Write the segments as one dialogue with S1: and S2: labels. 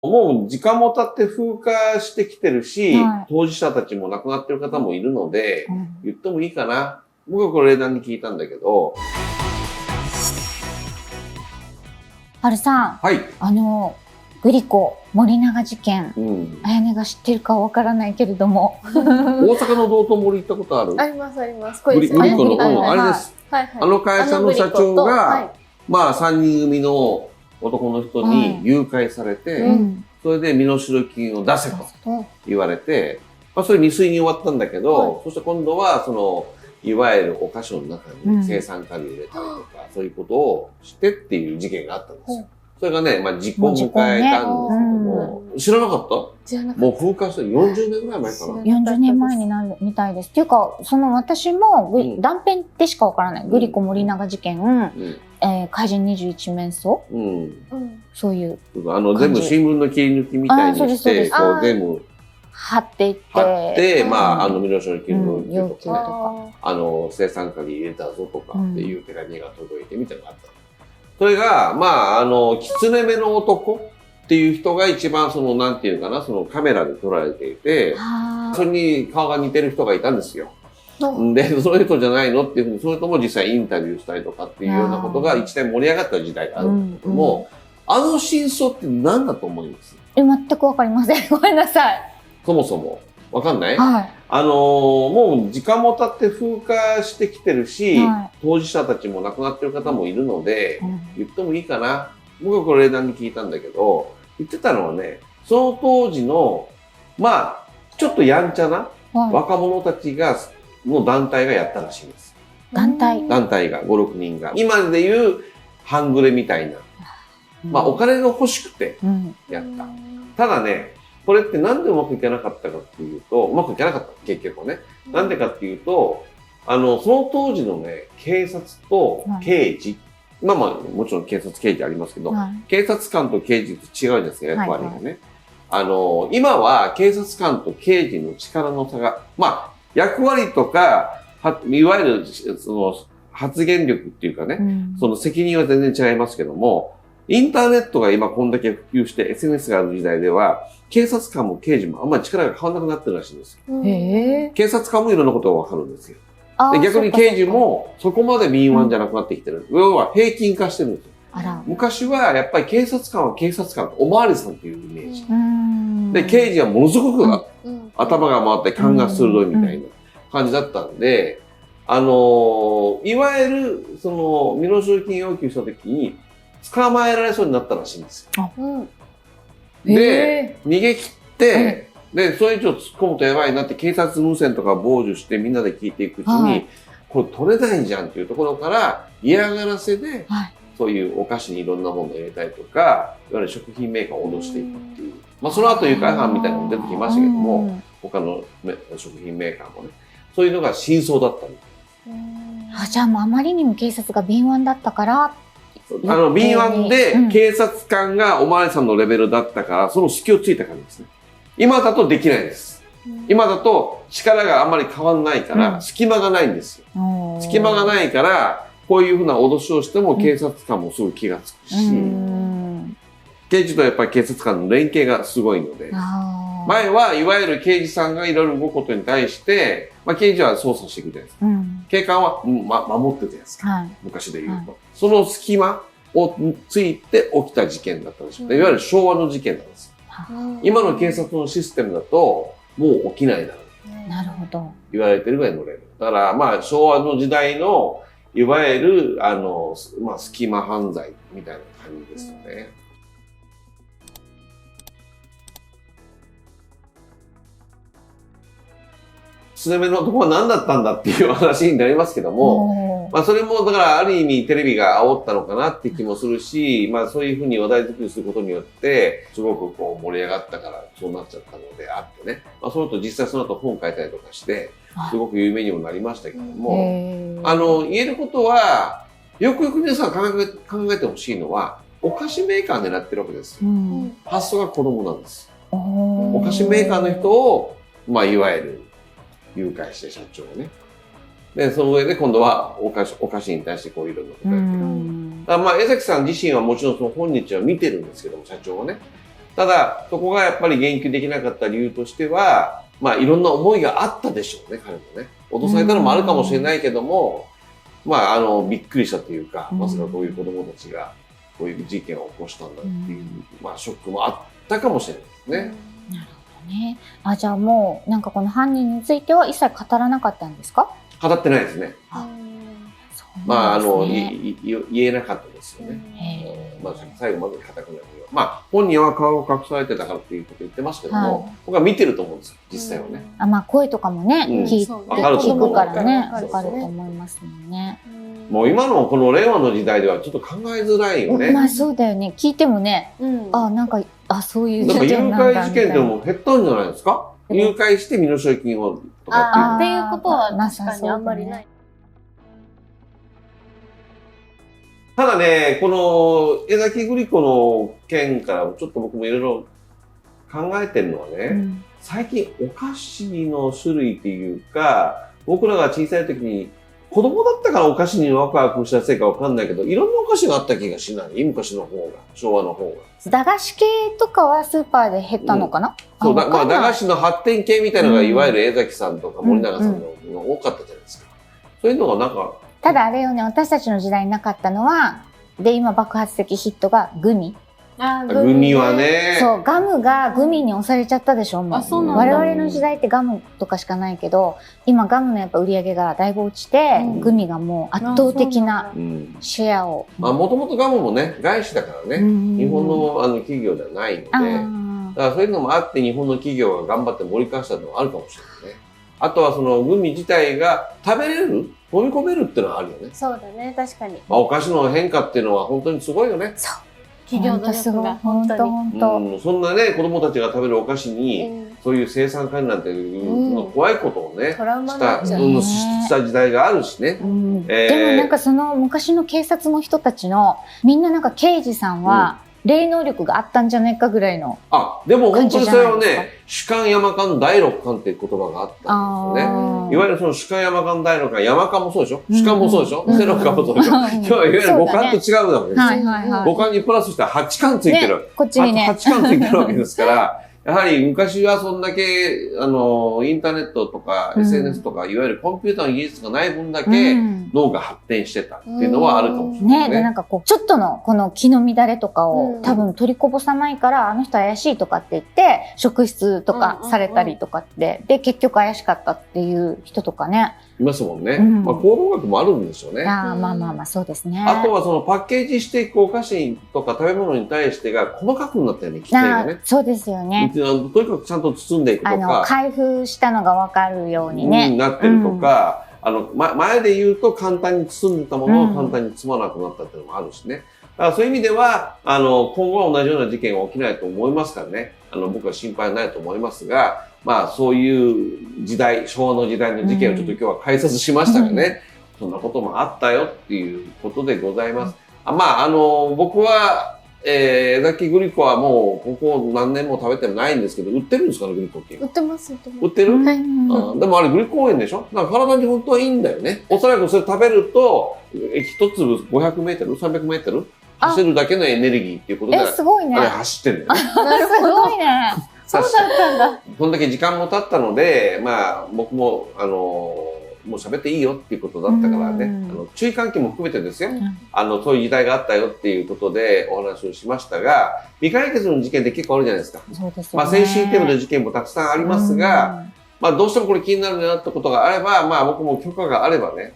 S1: もう時間も経って風化してきてるし、
S2: はい、
S1: 当事者たちも亡くなってる方もいるので、言ってもいいかな。僕はこれ例題に聞いたんだけど。
S2: 春さん。
S1: はい。
S2: グリコ森永事件。あやねが知ってるかわからないけれども。
S1: 大阪の道頓堀行ったことある？
S3: あります、あります。
S1: グリコの、あれです。あの会社の社長が、まあ3人組の男の人に誘拐されて、それで身代金を出せと言われて、まあそれ未遂に終わったんだけど、そして今度は、いわゆるお菓子の中に青酸カリ入れたりとか、そういうことをしてっていう事件があったんですよ。それがね、まあ時効を迎えたんですけども、知らなかった？知らなかった。もう風化して40年ぐらい前かな。
S2: 40年前になるみたいです。っていうか、私も断片でしかわからない。グリコ森永事件、怪人21面相、そういう。
S1: 全部新聞の切り抜きみたいにして、こう全部
S2: 貼っていって、
S1: まあ、身代金の要求とか、青酸カリ入れたぞとかっていう手紙が届いてみたいなのがあった。それが、まあ、狐目の男っていう人が一番なんていうかな、カメラで撮られていて、それに顔が似てる人がいたんですよ。で、その人じゃないのっていうふうに、それとも実際インタビューしたりとかっていうようなことが一年盛り上がった時代があるんだけども、真相って何だと思います？
S2: 全くわかりません。ごめんなさい。
S1: そもそも。わかんない？
S2: はい。
S1: もう時間も経って風化してきてるし、当事者たちも亡くなってる方もいるので、言ってもいいかな。僕はこれ例題に聞いたんだけど、言ってたのはね、その当時の、まあ、ちょっとやんちゃな若者たちの団体がやったらしいんです。
S2: 団体
S1: が、5、6人が。今で言う半グレみたいな。まあ、お金が欲しくてやった。ただね、これってなんでうまくいかなかったかっていうと、うまくいかなかった、結局ね。なんでかっていうと、その当時のね、警察と刑事、まあまあ、もちろん警察刑事ありますけど、警察官と刑事って違うんですよ、役割がね。今は警察官と刑事の力の差が、まあ、役割とか、いわゆる、発言力っていうかね、その責任は全然違いますけども、インターネットが今こんだけ普及して SNS がある時代では、警察官も刑事もあんまり力が変わらなくなってるらしいんですよ。警察官もいろんなことがわかるんですよ。で逆に刑事もそこまで敏腕じゃなくなってきてる。要は平均化してるんですよ。昔はやっぱり警察官は警察官、おまわりさんっていうイメージ。で、刑事はものすごく頭が回って勘が鋭いみたいな感じだったんで、いわゆる、身代金要求したときに、捕まえられそうになったらしいんですよ。で、逃げ切って、で、それ以上突っ込むとやばいなって警察無線とか傍受してみんなで聞いていくうちに、これ取れないじゃんっていうところから嫌がらせで、そういうお菓子にいろんなものを入れたりとか、いわゆる食品メーカーを脅していくっていう。まあその後愉快犯みたいなのも出てきましたけども、他の食品メーカーもね、そういうのが真相だったみたい。
S2: じゃあもうあまりにも警察が敏腕だったから、
S1: 敏腕で警察官がおまわりさんのレベルだったから、その隙をついた感じですね。今だとできないです。今だと力があんまり変わんないから、隙間がないんですよ。隙間がないから、こういうふうな脅しをしても警察官もすぐ気がつくし、刑事とやっぱり警察官の連携がすごいので、前はいわゆる刑事さんがいろいろ動くことに対して、まあ、刑事は捜査していくじゃないですか。警官は、守ってたじゃないですか。昔で言うと。その隙間をついて起きた事件だったんですよ。いわゆる昭和の事件なんです。今の警察のシステムだと、もう起きないだろう。
S2: なるほど。
S1: 言われてるぐらいのレベル。だから、まあ、昭和の時代の、いわゆる、まあ、隙間犯罪みたいな感じですよね。狐目の男は何だったんだっていう話になりますけども、まあそれもだからある意味テレビが煽ったのかなって気もするし、まあそういうふうに話題作りすることによって、すごくこう盛り上がったからそうなっちゃったのであってね。まあその後実際その後本書いたりとかして、すごく有名にもなりましたけども、言えることは、よくよく皆さん考えてほしいのは、お菓子メーカー狙ってるわけですよ。発想が子供なんです。お菓子メーカーの人を、まあいわゆる、誘拐して社長をね。で、その上で今度はお菓子に対してこういろんなことやってる。まあ、江崎さん自身はもちろんその本日は見てるんですけども、社長はね。ただ、そこがやっぱり言及できなかった理由としては、まあいろんな思いがあったでしょうね、彼もね。脅されたのもあるかもしれないけども、まあびっくりしたというか、まさかこういう子供たちがこういう事件を起こしたんだっていう、まあショックもあったかもしれないですね。
S2: なるほどね。じゃあもうなんかこの犯人については一切語らなかったんですか？
S1: 語ってないですね。まあ言えなかったですよね。まあ最後まで固くない。まあ本人は顔を隠されてたからっていうこと言ってますけども、僕は見てると思うんですよ、実際はね。
S2: まあ声とかもね、聞くからね、わかると思いますもんね。
S1: もう今のこの令和の時代ではちょっと考えづらいよね。
S2: まあそうだよね。聞いてもね、なんか、そういう
S1: 事件なんだ。誘拐事件でも減ったんじゃないですか？誘拐して身代金をとか
S3: っていうことは確かにあんまりない。
S1: ただね、この江崎グリコの件からちょっと僕もいろいろ考えてるのはね、最近お菓子の種類っていうか、僕らが小さい時に子供だったからお菓子にワクワクしたせいかわかんないけど、いろんなお菓子があった気がしない？昔の方が、昭和の方が。
S2: 駄菓子系とかはスーパーで減ったのかな？
S1: そうだ、まあ駄菓子の発展系みたいなのがいわゆる江崎さんとか森永さんのが多かったじゃないですか。そういうのがなんか、
S2: ただあれよね、私たちの時代になかったのは、で、今爆発的ヒットがグミ。
S1: グミはね。
S2: そう、ガムがグミに押されちゃったでしょ、もう。我々の時代ってガムとかしかないけど、今ガムのやっぱ売り上げがだいぶ落ちて、グミがもう圧倒的なシェアを。
S1: まあもともとガムもね、外資だからね、日本の企業ではないので、だからそういうのもあって日本の企業が頑張って盛り返したのはあるかもしれないね。あとはそのグミ自体が食べれる、飲み込めるっていうのはあるよね。
S3: そうだね、確かに。
S1: お菓子の変化っていうのは本当にすごいよね。
S2: そう。
S3: 企業努力が本当に。
S1: そんなね、子供たちが食べるお菓子に、そういう生産管理なんていう怖いことをね、した時代があるしね。でも
S2: なんかその昔の警察の人たちの、みんななんか刑事さんは、霊能力があったんじゃないかぐらいの。
S1: でも本当にそれはね、主幹山間第六感っていう言葉があったんですよね。いわゆるその主幹山間第六感、山間もそうでしょ？主幹もそうでしょ？第六感もそうでしょ？いわゆる五感と違うわけですよ。五感にプラスして八感ついてる。
S2: こっちにね。
S1: 八感ついてるわけですから、やはり昔はそんだけ、インターネットとか SNS とか、いわゆるコンピューターの技術がない分だけ、脳が発展してたっていうのはあるかもしれないね。
S2: なんかこう、ちょっとのこの気の乱れとかを多分取りこぼさないから、あの人怪しいとかって言って、職質とかされたりとかって、で、結局怪しかったっていう人とかね。
S1: いますもんね。まあ、行動学もあるんでしょうね。
S2: まあまあまあ、そうですね。
S1: あとはそのパッケージしていくお菓子とか食べ物に対してが細かくなったよね、規定がね。
S2: そうですよね。
S1: とにかくちゃんと包んでいくとか。
S2: 開封したのがわかるようにね。
S1: なってるとか、前で言うと簡単に包んでたものを簡単に包まなくなったっていうのもあるしね。だからそういう意味では、今後は同じような事件が起きないと思いますからね。僕は心配ないと思いますが、まあそういう時代、昭和の時代の事件をちょっと今日は解説しましたがね、そんなこともあったよっていうことでございます。まあ僕は、江崎グリコはもうここ何年も食べてないんですけど、売ってるんですかね、グリコって。
S3: 売ってます、売ってます。
S1: 売ってる？でもあれグリコ応援でしょ？だから体に本当はいいんだよね。おそらくそれ食べると、一粒500メートル、300メートル走るだけのエネルギーっていうことで、
S2: すごいね。
S1: あれ走ってんだよね。
S2: すごいね。
S3: そうだったんだ。
S1: こんだけ時間も経ったので、まあ僕も、もう喋っていいよっていうことだったからね、注意喚起も含めてですよ、そういう時代があったよっていうことでお話をしましたが、未解決の事件って結構あるじゃないですか。
S2: そうですね。
S1: まあ先進テーマの事件もたくさんありますが、まあどうしてもこれ気になるなってことがあれば、まあ僕も許可があればね、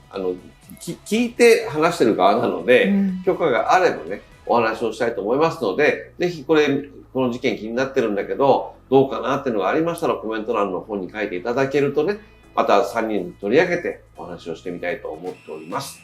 S1: 聞いて話してる側なので、許可があればね、お話をしたいと思いますので、ぜひこの事件気になってるんだけど、どうかなっていうのがありましたらコメント欄の方に書いていただけるとね、また3人取り上げてお話をしてみたいと思っております。